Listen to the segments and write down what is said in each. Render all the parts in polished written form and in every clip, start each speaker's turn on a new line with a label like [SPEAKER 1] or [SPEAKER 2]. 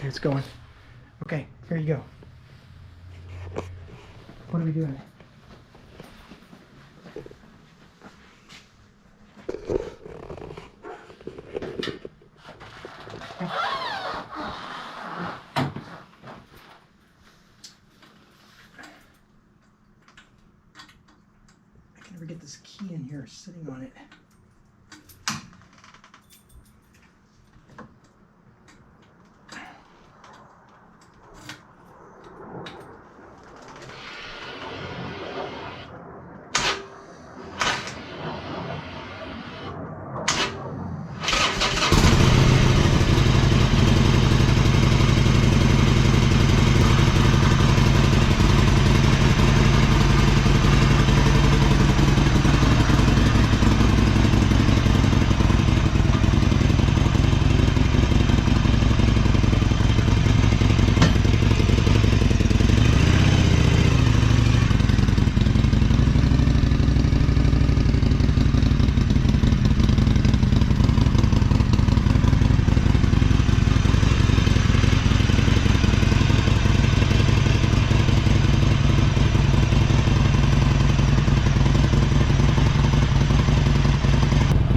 [SPEAKER 1] Okay, it's going. Okay, here you go. What are we doing? I can never get this key in here sitting on it.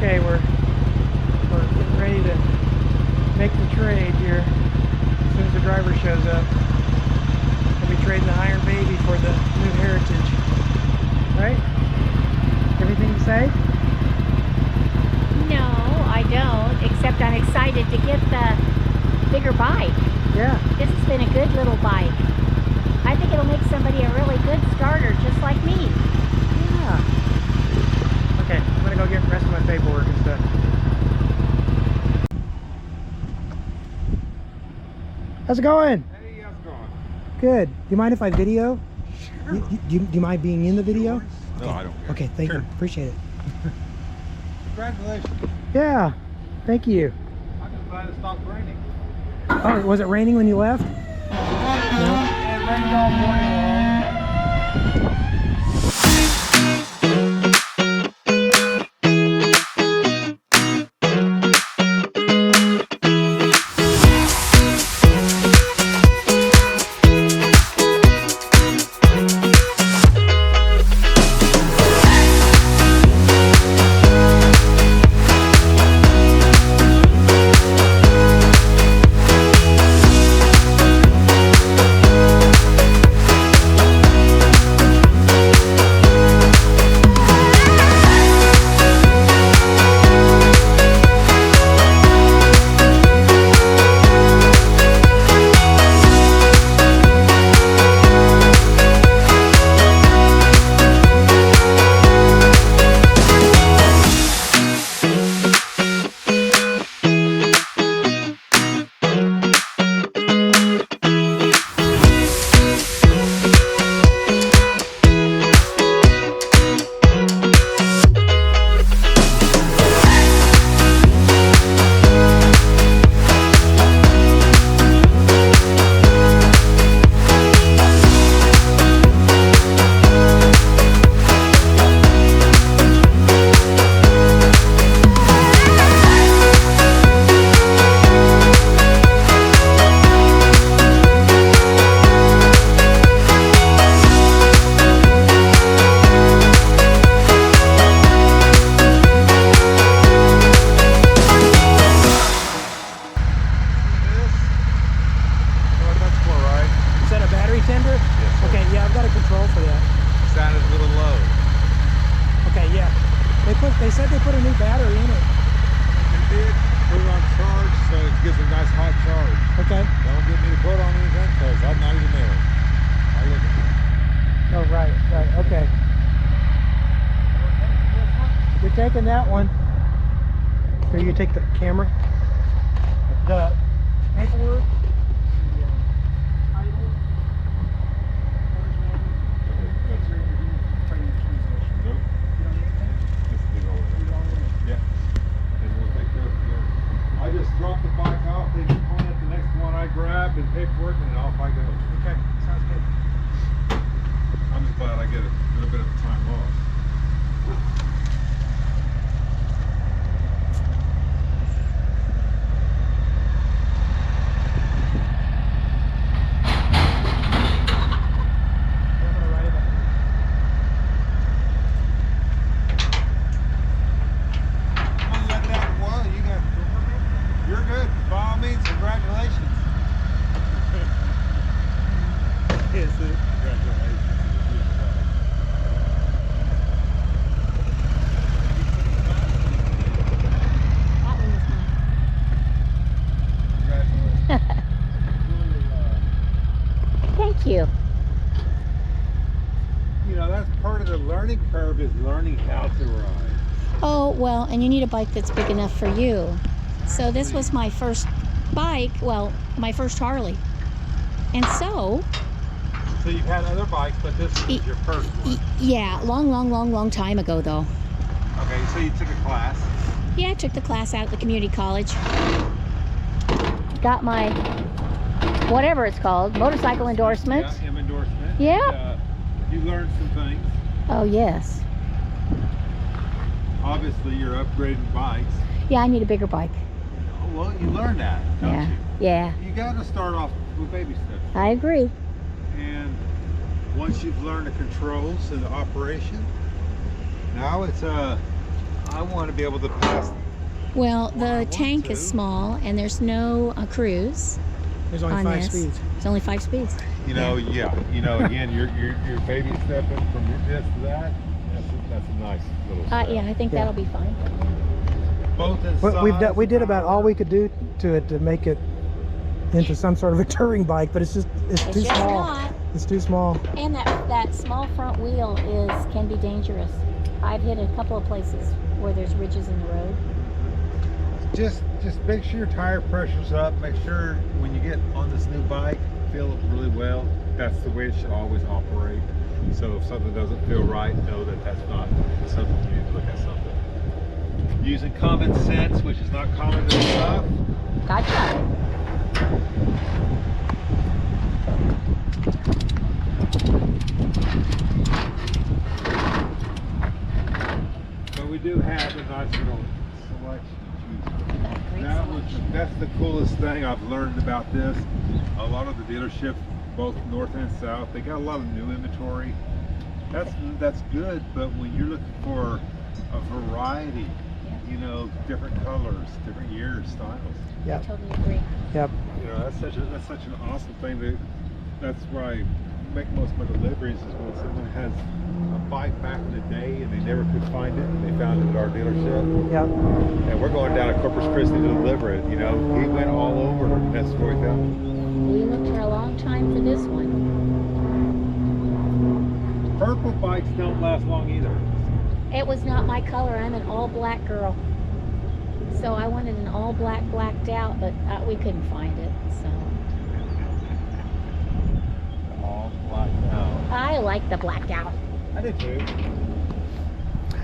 [SPEAKER 1] Okay, we're getting ready to make the trade here as soon as the driver shows up. We'll be trading the Iron Baby for the new Heritage. Right? Everything to say?
[SPEAKER 2] No, I don't, except I'm excited to get the bigger bike.
[SPEAKER 1] Yeah.
[SPEAKER 2] This has been a good little bike. I think it'll make somebody a really good starter, just like me.
[SPEAKER 1] Yeah. Okay, I'm gonna go get the rest of my paperwork and stuff. How's it going?
[SPEAKER 3] Hey, how's it going?
[SPEAKER 1] Good. Do you mind if I video?
[SPEAKER 3] Sure.
[SPEAKER 1] Do you mind being in the video?
[SPEAKER 3] No, I don't care.
[SPEAKER 1] Okay, thank
[SPEAKER 3] Sure.
[SPEAKER 1] you. Appreciate it.
[SPEAKER 3] Congratulations.
[SPEAKER 1] Yeah, thank you.
[SPEAKER 3] I'm just glad it stopped raining.
[SPEAKER 1] Oh, was it raining when you left? No?
[SPEAKER 3] It rained all morning long.
[SPEAKER 1] They said they put a new battery in it.
[SPEAKER 3] They did. Put it on charge so it gives a nice hot charge.
[SPEAKER 1] Okay.
[SPEAKER 3] Don't get me to put on anything because I'm not even there. I live in there.
[SPEAKER 1] Oh, right, right, okay. You're taking that one. Here, you take the camera. The paperwork.
[SPEAKER 3] I just drop the bike off, they can point at the next one I grab and paperwork and off I go.
[SPEAKER 1] Okay, sounds good.
[SPEAKER 3] I'm just glad I get a little bit of time off. learning how to ride.
[SPEAKER 2] Oh, well, and you need a bike that's big enough for you. So this was my first bike, well, my first Harley. And so
[SPEAKER 3] you've had other bikes, but this is your first one.
[SPEAKER 2] Yeah, long time ago, though.
[SPEAKER 3] Okay, so you took a class.
[SPEAKER 2] Yeah, I took the class out at the community college. Got my, whatever it's called, motorcycle endorsement.
[SPEAKER 3] Yeah, M endorsement.
[SPEAKER 2] Yeah.
[SPEAKER 3] And, you learned some things.
[SPEAKER 2] Oh, yes.
[SPEAKER 3] Obviously, you're upgrading bikes.
[SPEAKER 2] Yeah, I need a bigger bike.
[SPEAKER 3] Oh, well, you learned that, don't
[SPEAKER 2] Yeah,
[SPEAKER 3] you?
[SPEAKER 2] yeah.
[SPEAKER 3] You got to start off with baby steps.
[SPEAKER 2] I agree.
[SPEAKER 3] And once you've learned the controls and the operation, now it's I want to be able to pass.
[SPEAKER 2] Well, the tank is small, and there's no cruise.
[SPEAKER 1] There's only
[SPEAKER 2] on
[SPEAKER 1] 5
[SPEAKER 2] this.
[SPEAKER 1] speeds.
[SPEAKER 2] There's only 5 speeds.
[SPEAKER 3] You know, yeah. You know, again, you're baby stepping from this to that. That's a nice little step.
[SPEAKER 2] Yeah, I think
[SPEAKER 1] Yeah.
[SPEAKER 2] that'll be fine.
[SPEAKER 3] Both in
[SPEAKER 1] But
[SPEAKER 3] size,
[SPEAKER 1] we did about all
[SPEAKER 3] power.
[SPEAKER 1] we could do to it to make it into some sort of a touring bike, but it's too
[SPEAKER 2] It's just
[SPEAKER 1] small.
[SPEAKER 2] not.
[SPEAKER 1] It's too small.
[SPEAKER 2] And that small front wheel can be dangerous. I've hit a couple of places where there's ridges in the road.
[SPEAKER 3] Just make sure your tire pressure's up. Make sure when you get on this new bike, feel it really well. That's the way it should always operate. So if something doesn't feel right, know that that's not something you need to look at something. Using common sense, which is not common enough.
[SPEAKER 2] Gotcha.
[SPEAKER 3] But we do have a nice little selection to choose from. That's the coolest thing I've learned about this. A lot of the dealerships, both north and south, they got a lot of new inventory. That's good, but when you're looking for a variety, you know, different colors, different years, styles.
[SPEAKER 2] I
[SPEAKER 1] Yep.
[SPEAKER 2] totally agree.
[SPEAKER 1] Yep.
[SPEAKER 3] You know, that's such an awesome thing. That's where I make most of my deliveries is when someone has a bike back in the day and they never could find it, and they found it at our dealership.
[SPEAKER 1] Yep.
[SPEAKER 3] And we're going down to Corpus Christi to deliver it. You know, he went all over, and that's where we found it.
[SPEAKER 2] We looked for a long time for this one.
[SPEAKER 3] Purple bikes don't last long either.
[SPEAKER 2] It was not my color. I'm an all black girl. So I wanted an all black blacked out, but we couldn't find it. So
[SPEAKER 3] All blacked out.
[SPEAKER 2] I like the blacked out.
[SPEAKER 3] I did too.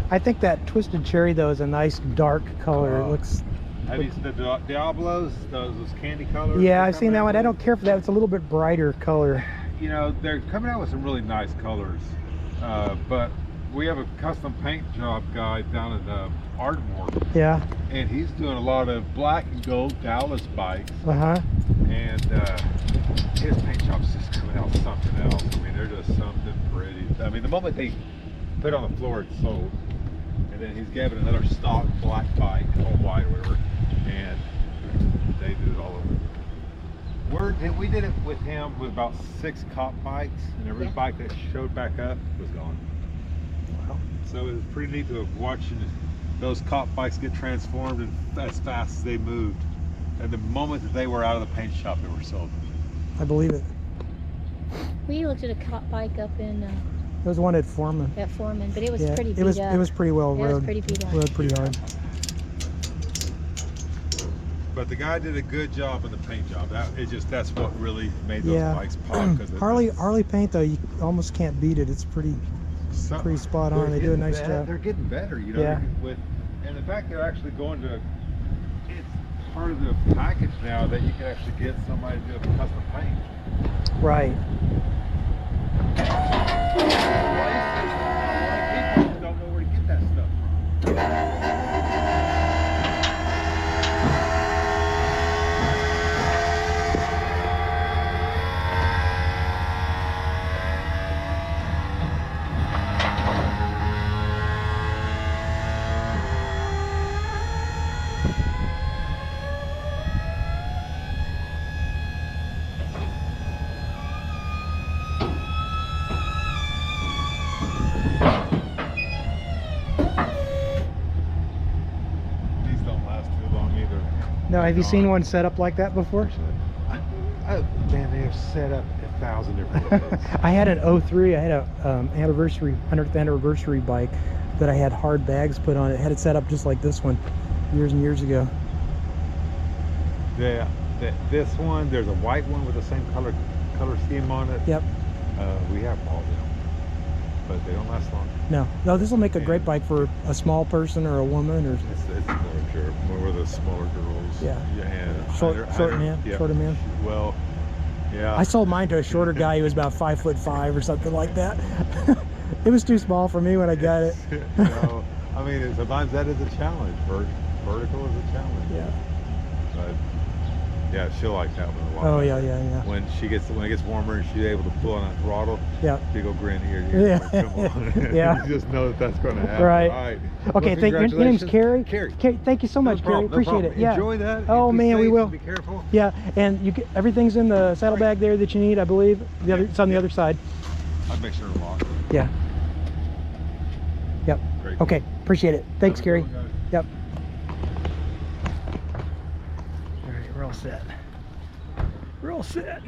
[SPEAKER 1] I think that Twisted Cherry though is a nice dark color. It looks.
[SPEAKER 3] Have you seen the Diablos? Those candy colors?
[SPEAKER 1] Yeah,
[SPEAKER 3] they're
[SPEAKER 1] I've seen
[SPEAKER 3] coming
[SPEAKER 1] that
[SPEAKER 3] out
[SPEAKER 1] one. I
[SPEAKER 3] with?
[SPEAKER 1] don't care for that. It's a little bit brighter color.
[SPEAKER 3] You know, they're coming out with some really nice colors. But we have a custom paint job guy down at Ardmore,
[SPEAKER 1] Yeah.
[SPEAKER 3] and he's doing a lot of black and gold Dallas bikes.
[SPEAKER 1] Uh-huh.
[SPEAKER 3] And his paint job's just coming out something else. I mean, they're just something pretty. I mean, the moment they put it on the floor, it's sold. And then he's given another stock black bike, all white or whatever, and they do it all over. We did it with him with about 6 cop bikes, and every bike that showed back up was gone.
[SPEAKER 1] Wow.
[SPEAKER 3] So it was pretty neat to watch those cop bikes get transformed and as fast as they moved. And the moment that they were out of the paint shop, they were sold.
[SPEAKER 1] I believe it.
[SPEAKER 2] We looked at a cop bike up in
[SPEAKER 1] There was one at Foreman.
[SPEAKER 2] at Foreman, but it was
[SPEAKER 1] Yeah,
[SPEAKER 2] pretty beat
[SPEAKER 1] it was
[SPEAKER 2] up.
[SPEAKER 1] it was pretty well
[SPEAKER 2] It was
[SPEAKER 1] rode.
[SPEAKER 2] pretty beat up.
[SPEAKER 1] Rode pretty hard.
[SPEAKER 3] But the guy did a good job in the paint job. That's what really made those
[SPEAKER 1] Yeah.
[SPEAKER 3] bikes pop.
[SPEAKER 1] Harley paint though, you almost can't beat it. It's pretty spot on. They do a nice job.
[SPEAKER 3] They're getting better, you know.
[SPEAKER 1] Yeah.
[SPEAKER 3] And the fact they're actually going to, it's part of the package now that you can actually get somebody to do a custom paint.
[SPEAKER 1] Right.
[SPEAKER 3] A lot of people just don't know where to get that stuff from. These don't last too long either.
[SPEAKER 1] No, have you seen one set up like that before?
[SPEAKER 3] Man, they have set up 1,000 different ways.
[SPEAKER 1] I had an 03. I had a 100th anniversary bike that I had hard bags put on it. Had it set up just like this one years and years ago.
[SPEAKER 3] Yeah, this one, there's a white one with the same color scheme on it.
[SPEAKER 1] Yep.
[SPEAKER 3] We have all of them, but they don't last long.
[SPEAKER 1] No, this will make a great bike for a small person or a woman or
[SPEAKER 3] It's more of the smaller girls.
[SPEAKER 1] Yeah.
[SPEAKER 3] And
[SPEAKER 1] short man.
[SPEAKER 3] yeah.
[SPEAKER 1] Shorter man.
[SPEAKER 3] Well, yeah.
[SPEAKER 1] I sold mine to a shorter guy who was about 5'5" or something like that. It was too small for me when I got it.
[SPEAKER 3] No, I mean, sometimes that is a challenge. Vertical is a challenge.
[SPEAKER 1] Yeah.
[SPEAKER 3] But yeah, she'll like that one a lot.
[SPEAKER 1] Oh yeah.
[SPEAKER 3] When it gets warmer and she's able to pull on that throttle,
[SPEAKER 1] Yeah.
[SPEAKER 3] big old grin ear to ear.
[SPEAKER 1] Yeah.
[SPEAKER 3] Like, come on.
[SPEAKER 1] Yeah.
[SPEAKER 3] You just know that that's going to happen.
[SPEAKER 1] Right.
[SPEAKER 3] All right.
[SPEAKER 1] Okay,
[SPEAKER 3] Well,
[SPEAKER 1] your name's Carrie.
[SPEAKER 3] Carrie.
[SPEAKER 1] Thank you so much, Carrie. Appreciate it. Yeah.
[SPEAKER 3] Enjoy that.
[SPEAKER 1] Oh
[SPEAKER 3] Be
[SPEAKER 1] man, we
[SPEAKER 3] safe,
[SPEAKER 1] will.
[SPEAKER 3] Be careful.
[SPEAKER 1] Yeah, and you get everything's in the saddlebag there that you need, I believe. It's on the other side.
[SPEAKER 3] I'd make sure to lock it.
[SPEAKER 1] Yeah. Yep.
[SPEAKER 3] Great.
[SPEAKER 1] Okay, appreciate it. Thanks,
[SPEAKER 3] Have a
[SPEAKER 1] Carrie.
[SPEAKER 3] good one, guys.
[SPEAKER 1] Yep. All right, we're all set. We're all set.